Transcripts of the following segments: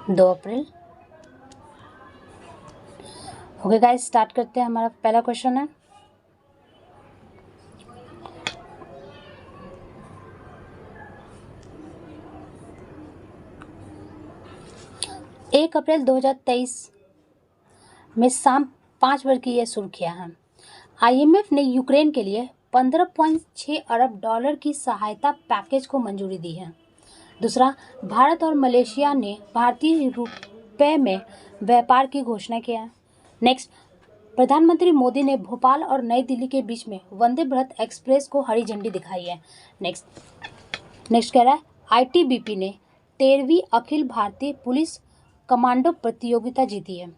2 अप्रैल। Okay guys, start करते हैं। हमारा पहला क्वेश्चन है, एक अप्रैल 2023 में शाम 5 बजे की ये सुर्खियां हैं। आईएमएफ ने यूक्रेन के लिए 15.6 अरब डॉलर की सहायता पैकेज को मंजूरी दी है। दूसरा, भारत और मलेशिया ने भारतीय रुपये में व्यापार की घोषणा किया है। नेक्स्ट, प्रधानमंत्री मोदी ने भोपाल और नई दिल्ली के बीच में वंदे भारत एक्सप्रेस को हरी झंडी दिखाई है। नेक्स्ट कह रहा है, आईटीबीपी ने 13वीं अखिल भारतीय पुलिस कमांडो प्रतियोगिता जीती है।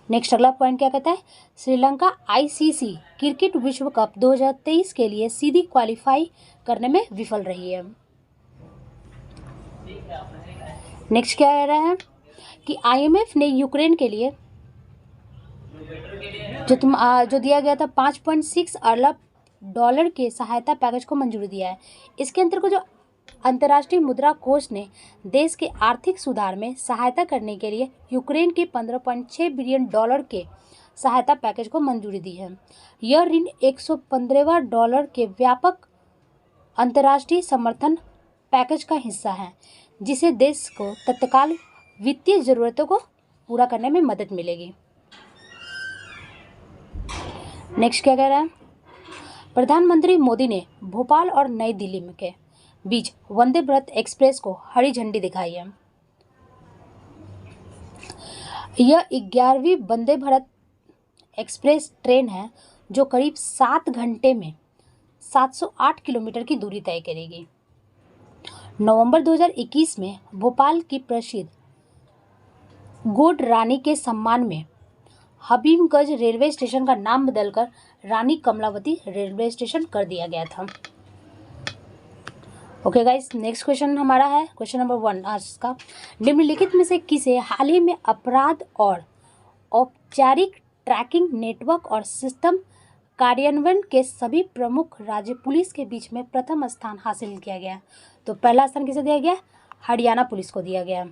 नेक्स्ट अगला पॉइंट क्या कहता है, श्रीलंका आईसीसी क्रिकेट विश्व कप 2023 के लिए सीधी क्वालिफाई करने में विफल रही है। नेक्स्ट क्या कह रहा है कि आईएमएफ ने यूक्रेन के लिए जो दिया गया था 5.6 अरब डॉलर के सहायता पैकेज को मंजूरी दिया है। इसके अंतर्गत जो अंतर्राष्ट्रीय मुद्रा कोष ने देश के आर्थिक सुधार में सहायता करने के लिए यूक्रेन के 15.6 बिलियन डॉलर के सहायता पैकेज को मंजूरी दी है। यह ऋण 115 डॉलर के व्यापक अंतर्राष्ट्रीय समर्थन पैकेज का हिस्सा है, जिसे देश को तत्काल वित्तीय जरूरतों को पूरा करने में मदद मिलेगी। नेक्स्ट क्या कह रहा है, प्रधानमंत्री मोदी ने भोपाल और नई दिल्ली के बीच वंदे भारत एक्सप्रेस को हरी झंडी दिखाई है। यह 11वीं वंदे भारत एक्सप्रेस ट्रेन है जो करीब 7 घंटे में 708 किलोमीटर की दूरी तय करेगी। नवंबर 2021 में भोपाल की प्रसिद्ध गोड रानी के सम्मान में हबीबगंज रेलवे स्टेशन का नाम बदलकर रानी कमलावती रेलवे स्टेशन कर दिया गया था। ओके गाइस, नेक्स्ट क्वेश्चन हमारा है क्वेश्चन नंबर 1 आज का। निम्नलिखित में से किसे हाल ही में अपराध और औपचारिक ट्रैकिंग नेटवर्क और सिस्टम कार्यान्वयन के सभी प्रमुख राज्य पुलिस के बीच में प्रथम स्थान हासिल किया गया? तो पहला स्थान किसे दिया गया? हरियाणा पुलिस को दिया गया।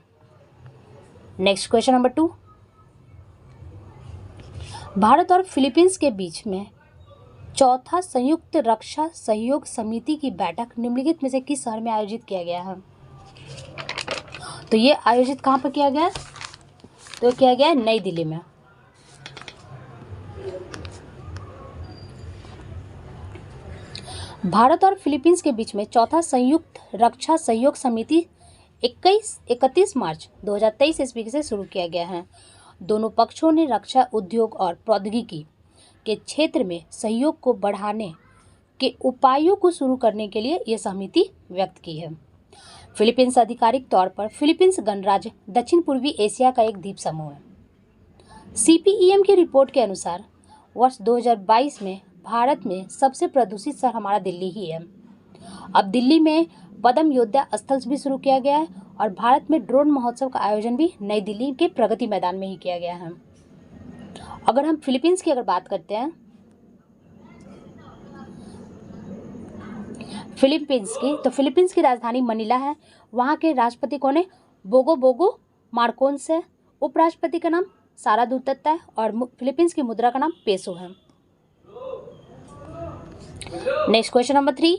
नेक्स्ट क्वेश्चन नंबर 2, भारत और फिलीपींस के बीच में चौथा संयुक्त रक्षा सहयोग समिति की बैठक निम्नलिखित में से किस शहर में आयोजित किया गया है? तो ये आयोजित कहाँ पर किया गया? तो किया गया नई दिल्ली में। भारत और फिलीपींस के बीच में चौथा संयुक्त रक्षा सहयोग समिति 31 मार्च 2023 ईस्वी से शुरू किया गया है। दोनों पक्षों ने रक्षा उद्योग और प्रौद्योगिकी के क्षेत्र में सहयोग को बढ़ाने के उपायों को शुरू करने के लिए यह सहमति व्यक्त की है। फिलीपींस आधिकारिक तौर पर फिलीपींस गणराज्य दक्षिण पूर्वी एशिया का एक द्वीप समूह है। सीपीईएम की रिपोर्ट के अनुसार वर्ष 2022 में भारत में सबसे प्रदूषित शहर हमारा दिल्ली ही है। अब दिल्ली में पद्म योद्धा स्थल भी शुरू किया गया है और भारत में ड्रोन महोत्सव का आयोजन भी नई दिल्ली के प्रगति मैदान में ही किया गया है। अगर हम फिलीपींस की बात करते हैं, फिलीपींस की, तो फिलीपींस की राजधानी मनीला है। वहाँ के राष्ट्रपति कौन है? बोगो मार्कोस है। उपराष्ट्रपति का नाम सारा दुतत्ता है और फिलीपींस की मुद्रा का नाम पेसो है। नेक्स्ट क्वेश्चन नंबर 3,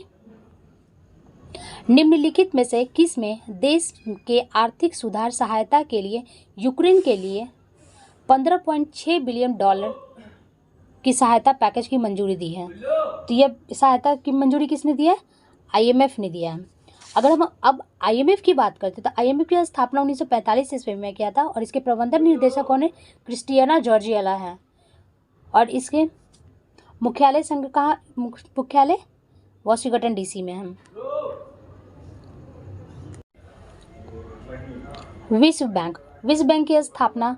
निम्नलिखित में से किस में देश के आर्थिक सुधार सहायता के लिए यूक्रेन के लिए 15.6 बिलियन डॉलर की सहायता पैकेज की मंजूरी दी है? तो यह सहायता की मंजूरी किसने दी है? आईएमएफ ने दिया है। अगर हम अब आईएमएफ की बात करते हैं तो आईएमएफ की स्थापना 1945 ईस्वी में किया था और इसके प्रबंधन निर्देशक कौन है? क्रिस्टियाना जॉर्जियाला है। और इसके मुख्यालय मुख्यालय वाशिंगटन डीसी में है। विश्व बैंक की स्थापना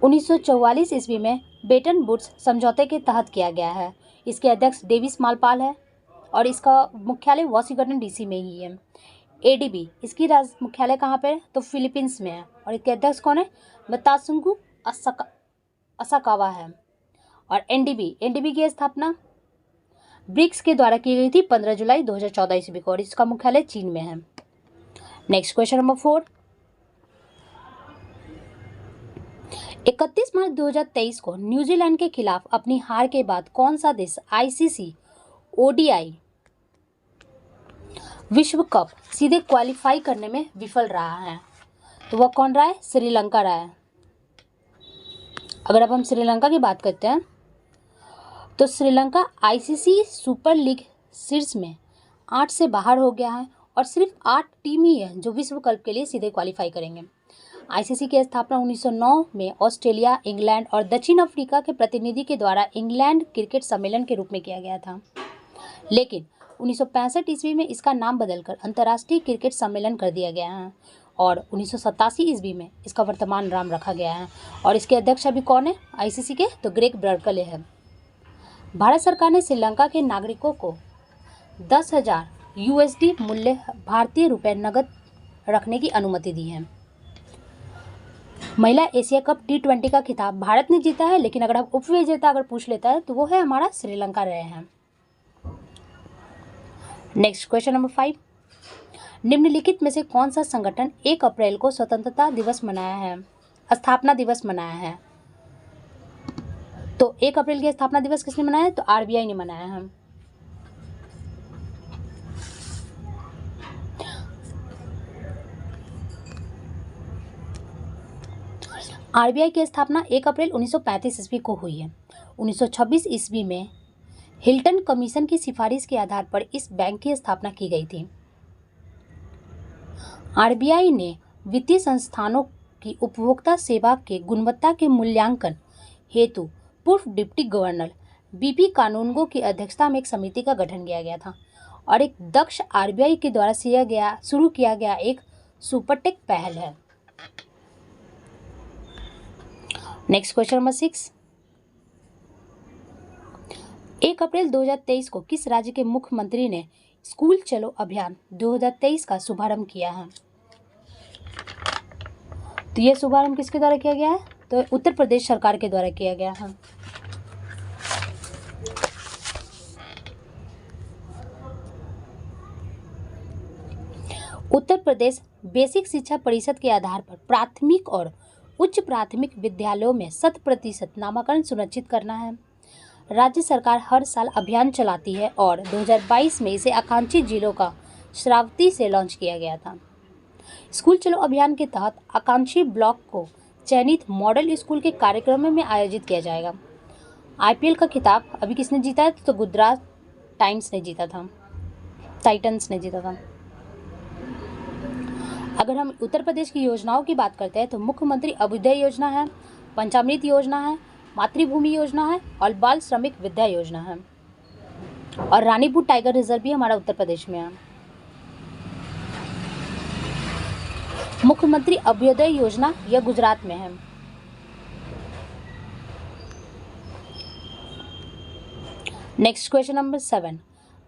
1944 ईस्वी में बेटन वुड्स समझौते के तहत किया गया है। इसके अध्यक्ष डेविस मालपाल है और इसका मुख्यालय वाशिंगटन डीसी में ही है। एडीबी, इसकी मुख्यालय कहाँ पे है? तो फिलीपींस में है और इसके अध्यक्ष कौन है? बतासुंगु असाकावा है। और एनडीबी की स्थापना ब्रिक्स के द्वारा की गई थी 15 जुलाई 2014 ईस्वी को और इसका मुख्यालय चीन में है। नेक्स्ट क्वेश्चन नंबर 4, 31 मार्च 2023 को न्यूजीलैंड के खिलाफ अपनी हार के बाद कौन सा देश आईसीसी ओडीआई विश्व कप सीधे क्वालिफाई करने में विफल रहा है? तो वह कौन रहा है? श्रीलंका रहा है। अगर अब हम श्रीलंका की बात करते हैं तो श्रीलंका आईसीसी सुपर लीग शीर्ष में 8 से बाहर हो गया है और सिर्फ 8 टीम ही है जो विश्व कप के लिए सीधे क्वालिफाई करेंगे। आईसीसी की स्थापना 1909 में ऑस्ट्रेलिया, इंग्लैंड और दक्षिण अफ्रीका के प्रतिनिधि के द्वारा इंग्लैंड क्रिकेट सम्मेलन के रूप में किया गया था, लेकिन 1965 ईस्वी में इसका नाम बदलकर अंतर्राष्ट्रीय क्रिकेट सम्मेलन कर दिया गया है और 1987 ईस्वी में इसका वर्तमान नाम रखा गया है। और इसके अध्यक्ष अभी कौन है आईसीसी के? तो ग्रेग बर्कले है। भारत सरकार ने श्रीलंका के नागरिकों को 10,000 यूएसडी मूल्य भारतीय रुपये नकद रखने की अनुमति दी है। महिला एशिया कप T20 का खिताब भारत ने जीता है, लेकिन अगर आप उपविजेता अगर पूछ लेता है तो वो है हमारा श्रीलंका रहे हैं। नेक्स्ट क्वेश्चन नंबर 5, निम्नलिखित में से कौन सा संगठन 1 अप्रैल को स्वतंत्रता दिवस मनाया है, स्थापना दिवस मनाया है? तो 1 अप्रैल की स्थापना दिवस किसने मनाया है? तो आरबीआई ने मनाया है। आरबीआई की स्थापना 1 अप्रैल 1935 ईस्वी को हुई है। 1926 ईस्वी में हिल्टन कमीशन की सिफारिश के आधार पर इस बैंक की स्थापना की गई थी। आरबीआई ने वित्तीय संस्थानों की उपभोक्ता सेवा के गुणवत्ता के मूल्यांकन हेतु पूर्व डिप्टी गवर्नर बीपी कानूनगो की अध्यक्षता में एक समिति का गठन किया गया था और एक दक्ष आरबीआई के द्वारा शुरू किया गया एक सुपरटेक पहल है। नेक्स्ट क्वेश्चन नंबर 6, 1 अप्रैल 2023 को किस राज्य के मुख्यमंत्री ने स्कूल चलो अभियान 2023 का शुभारंभ किया है? तो यह शुभारंभ किसके द्वारा किया गया है? तो उत्तर प्रदेश सरकार के द्वारा किया गया है। उत्तर प्रदेश बेसिक शिक्षा परिषद के आधार पर प्राथमिक और उच्च प्राथमिक विद्यालयों में 100% नामांकन सुनिश्चित करना है। राज्य सरकार हर साल अभियान चलाती है और 2022 में इसे आकांक्षी जिलों का श्रावस्ती से लॉन्च किया गया था। स्कूल चलो अभियान के तहत आकांक्षी ब्लॉक को चयनित मॉडल स्कूल के कार्यक्रमों में आयोजित किया जाएगा। आईपीएल का खिताब अभी किसने जीता है? तो गुजरात टाइटंस ने जीता था। अगर हम उत्तर प्रदेश की योजनाओं की बात करते हैं तो मुख्यमंत्री अभ्युदय योजना है, पंचामृत योजना है, मातृभूमि योजना है और बाल श्रमिक विद्या योजना है। और रानीपुर टाइगर रिजर्व भी हमारा उत्तर प्रदेश में है। मुख्यमंत्री अभ्युदय योजना यह गुजरात में है। नेक्स्ट क्वेश्चन नंबर 7,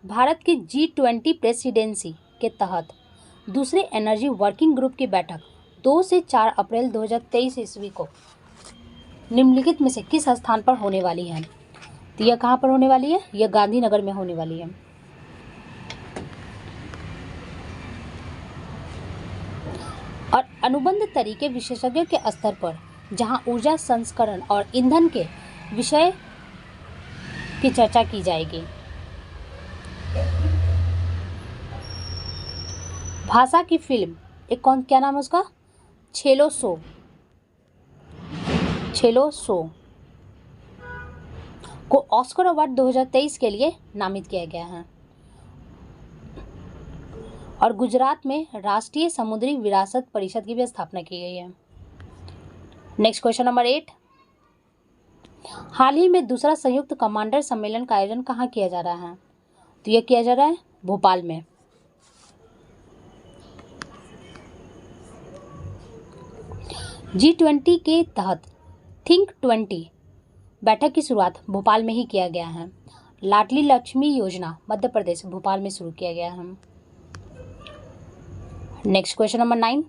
भारत की G20 प्रेसिडेंसी के तहत दूसरे एनर्जी वर्किंग ग्रुप की बैठक 2 से 4 अप्रैल 2023 ईस्वी को निम्नलिखित में से किस स्थान पर होने वाली है? तो यह कहाँ पर होने वाली है? यह गांधीनगर में होने वाली है। और अनुबंध तरीके विशेषज्ञों के स्तर पर जहां ऊर्जा संस्करण और ईंधन के विषय की चर्चा की जाएगी। भाषा की फिल्म क्या नाम है उसका? छेलो सो को ऑस्कर अवार्ड 2023 के लिए नामित किया गया है। और गुजरात में राष्ट्रीय समुद्री विरासत परिषद की भी स्थापना की गई है। नेक्स्ट क्वेश्चन नंबर 8, हाल ही में दूसरा संयुक्त कमांडर सम्मेलन का आयोजन कहाँ किया जा रहा है? तो यह किया जा रहा है भोपाल में। G20 के तहत थिंक 20 बैठक की शुरुआत भोपाल में ही किया गया है। लाडली लक्ष्मी योजना मध्य प्रदेश भोपाल में शुरू किया गया है। नेक्स्ट क्वेश्चन नंबर 9,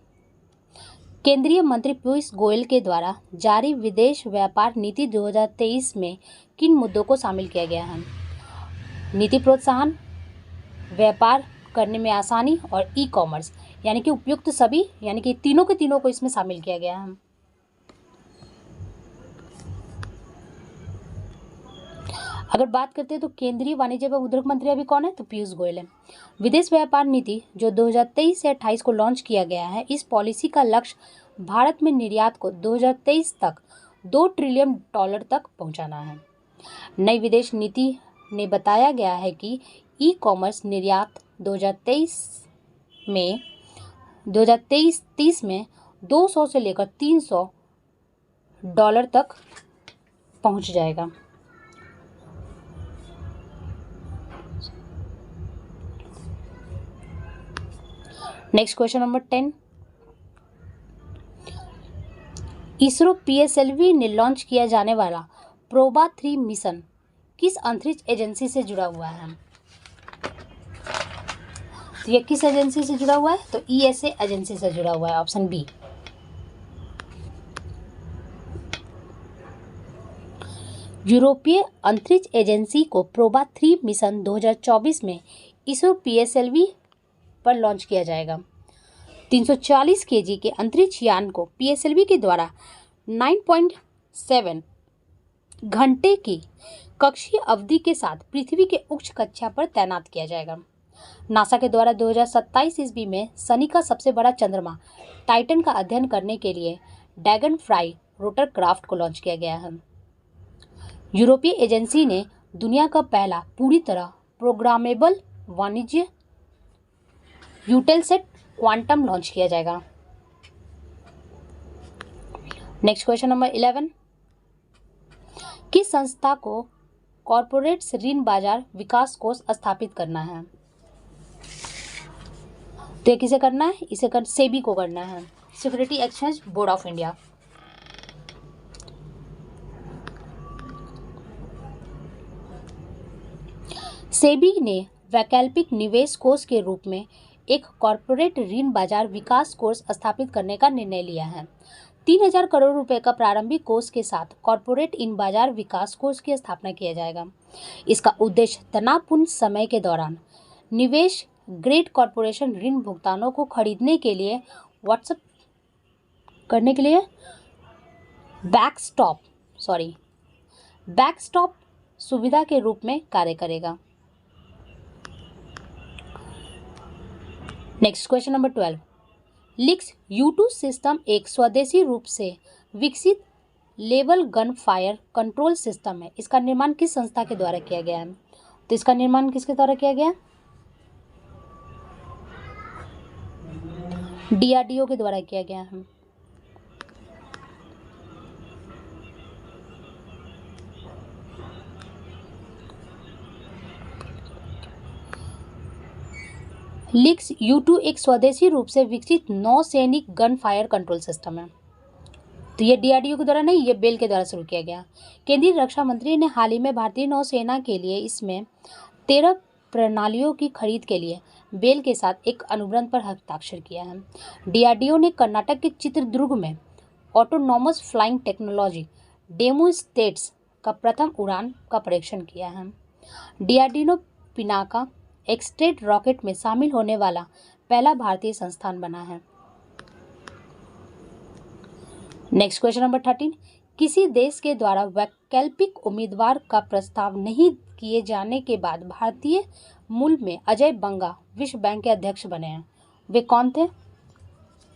केंद्रीय मंत्री पीयूष गोयल के द्वारा जारी विदेश व्यापार नीति 2023 में किन मुद्दों को शामिल किया गया है? नीति प्रोत्साहन, व्यापार करने में आसानी और ई कॉमर्स, यानी कि उपयुक्त सभी, यानी कि तीनों को इसमें शामिल किया गया है। अगर बात करते हैं तो केंद्रीय वाणिज्य एवं उद्योग मंत्री अभी कौन है, तो पीयूष गोयल है। विदेश व्यापार नीति जो 2023 से 28 को लॉन्च किया गया है, इस पॉलिसी का लक्ष्य भारत में निर्यात को 2023 तक $2 ट्रिलियन तक पहुंचाना है। नई विदेश नीति ने बताया गया है कि ई कॉमर्स निर्यात 2023-30 में 200 से लेकर $300 तक पहुंच जाएगा। Next question number 10, ISRO PSLV ने लॉन्च किया जाने वाला प्रोबा 3 मिशन किस अंतरिक्ष एजेंसी से जुड़ा हुआ है? तो ये किस एजेंसी से जुड़ा हुआ है, तो ईएसए एजेंसी से जुड़ा हुआ है, ऑप्शन बी। यूरोपीय अंतरिक्ष एजेंसी को प्रोबा 3 मिशन 2024 में इसरो पीएसएलवी पर लॉन्च किया जाएगा। 340 केजी के अंतरिक्ष यान को पीएसएलवी के द्वारा 9.7 घंटे की कक्षीय अवधि के साथ पृथ्वी के उच्च कक्षा पर तैनात किया जाएगा। नासा के द्वारा 2027 ईस्वी में शनि का सबसे बड़ा चंद्रमा टाइटन का अध्ययन करने के लिए ड्रैगन फ्लाई रोटर क्राफ्ट को लॉन्च किया गया है। यूरोपीय एजेंसी ने दुनिया का पहला पूरी तरह प्रोग्रामेबल वाणिज्य यूटेलसेट क्वांटम लॉन्च किया जाएगा। नेक्स्ट क्वेश्चन नंबर 11, किस संस्था को कॉर्पोरेट ऋण बाजार विकास कोष स्थापित करना है? तो ये किसे करना है, इसे सेबी को करना है, security exchange board of India. SEBI ने वैकल्पिक निवेश कोष के रूप में एक कॉर्पोरेट ऋण बाजार विकास कोष स्थापित करने का निर्णय लिया है। 3000 करोड़ रुपए का प्रारंभिक कोष के साथ कॉर्पोरेट ऋण बाजार विकास कोष की स्थापना किया जाएगा। इसका उद्देश्य तनावपूर्ण समय के दौरान निवेश ग्रेड कॉर्पोरेशन ऋण भुगतानों को खरीदने के लिए बैकस्टॉप सुविधा के रूप में कार्य करेगा। Next question number 12, लिक्स U2 system एक स्वदेशी रूप से विकसित level gun fire control system है। इसका निर्माण किस संस्था के द्वारा किया गया है? तो इसका निर्माण किसके द्वारा किया गया? DRDO के द्वारा किया गया है। लिक्स U2 एक स्वदेशी रूप से विकसित नौसैनिक गन फायर कंट्रोल सिस्टम है। तो ये DRDO के द्वारा नहीं, ये बेल के द्वारा शुरू किया गया। केंद्रीय रक्षा मंत्री ने हाल ही में भारतीय नौसेना के लिए इसमें 13 प्रणालियों की खरीद के लिए बेल के साथ एक अनुबंध पर हस्ताक्षर किया है। DRDO ने कर्नाटक के चित्रदुर्ग में autonomous flying technology demo states का प्रथम उड़ान का परीक्षण किया है। DRDO पिनाका एक्सट्रेट रॉकेट में शामिल होने वाला पहला भारतीय संस्थान बना है। नेक्स्ट क्वेश्चन नंबर 13, किसी देश के द्वारा वैकल्पिक उम्मीदवार का प्रस्ताव नहीं किए जाने के बाद भारतीय मूल में अजय बंगा विश्व बैंक के अध्यक्ष बने हैं। वे कौन थे?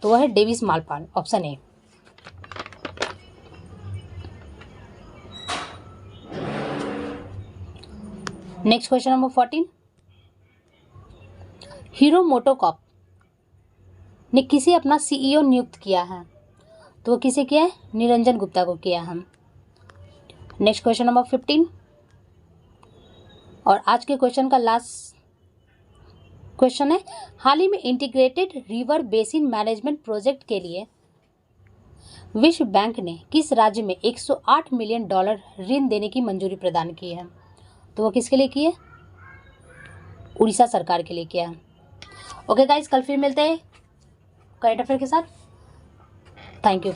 तो वह है Davis Malpan, option A. Next question number 14, Hero MotoCorp ने किसे अपना CEO नियुक्त किया है? तो वो किसे किया है? निरंजन गुप्ता को किया है। नेक्स्ट क्वेश्चन नंबर 15 और आज के क्वेश्चन का लास्ट क्वेश्चन है, हाल ही में integrated river basin management project के लिए विश्व बैंक ने किस राज्य में $108 मिलियन ऋण देने की मंजूरी प्रदान की है? तो वो किसके लिए की है? उड़ीसा सरकार के लिए किया है। ओके गाइस, कल फिर मिलते हैं करंट अफेयर के साथ। Thank you.